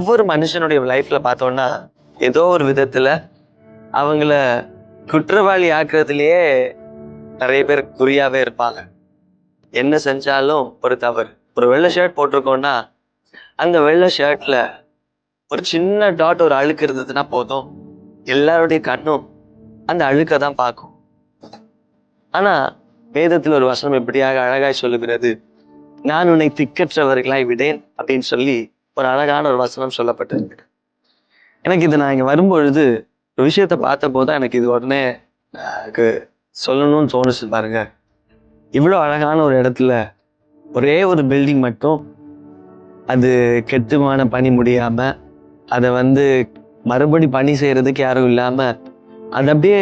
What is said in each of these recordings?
ஒவ்வொரு மனுஷனுடைய லைஃப்ல பார்த்தோம்னா ஏதோ ஒரு விதத்துல அவங்கள குற்றவாளி ஆக்குறதுலயே நிறைய பேர் குறியாவே இருப்பாங்க. என்ன செஞ்சாலும் ஒரு தவறு. ஒரு வெள்ளை ஷர்ட் போட்டிருக்கோம்னா அந்த வெள்ளை ஷர்ட்ல ஒரு சின்ன டாட் ஒரு அழுக்கு இருந்ததுன்னா போதும், எல்லாருடைய கண்ணும் அந்த அழுக்க தான் பார்க்கும். ஆனா வேதத்துல ஒரு வசனம் எப்படியாக அழகாய் சொல்லுகிறது, நான் உன்னை திக்கற்றவர்களாய் விடேன் அப்படின்னு சொல்லி ஒரு அழகான ஒரு வசனம் சொல்லப்பட்டிருக்கு. எனக்கு இது நான் இங்க வரும்பொழுது ஒரு விஷயத்த பார்த்த போதுதான் எனக்கு இது உடனே எனக்கு சொல்லணும்னு தோணுச்சு பாருங்க. இவ்வளோ அழகான ஒரு இடத்துல ஒரே ஒரு பில்டிங் மட்டும் அது கெட்டுமான பணி முடியாம அதை மறுபடி பணி செய்யறதுக்கு யாரும் இல்லாம அது அப்படியே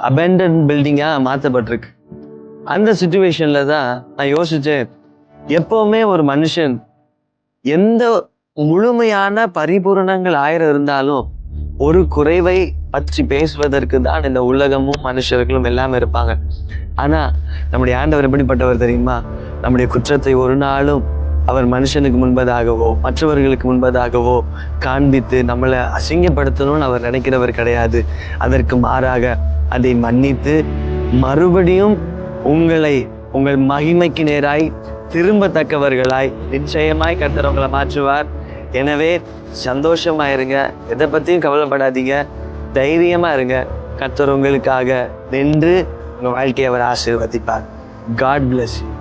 அபேண்டன் பில்டிங்கா மாற்றப்பட்டிருக்கு. அந்த சுச்சுவேஷன்ல தான் நான் யோசிச்சேன், எப்பவுமே ஒரு மனுஷன் எந்த முழுமையான பரிபூரணங்கள் 1000 இருந்தாலும் ஒரு குறைவை பற்றி பேசுவதற்கு தான் இந்த உலகமும் மனுஷர்களும் எல்லாமே இருப்பாங்க. ஆனா நம்முடைய ஆண்டவர் எப்படிப்பட்டவர் தெரியுமா? நம்முடைய குற்றத்தை ஒரு நாளும் அவர் மனுஷனுக்கு முன்பதாகவோ மற்றவர்களுக்கு முன்பதாகவோ காண்பித்து நம்மளை அசிங்கப்படுத்தணும்னு அவர் நினைக்கிறவர் கிடையாது. அதற்கு மாறாக அதை மன்னித்து மறுபடியும் உங்களை உங்கள் மகிமைக்கு நேராய் திரும்பத்தக்கவர்களாய் நிச்சயமாய் கர்த்தர் உங்களை மாற்றுவார். எனவே சந்தோஷமா இருங்க, எதை பத்தியும் கவலைப்படாதீங்க, தைரியமா இருங்க. கர்த்தர் உங்களுக்காக நின்று உங்க வாழ்க்கையை அவர் ஆசீர்வதிப்பார். God bless you.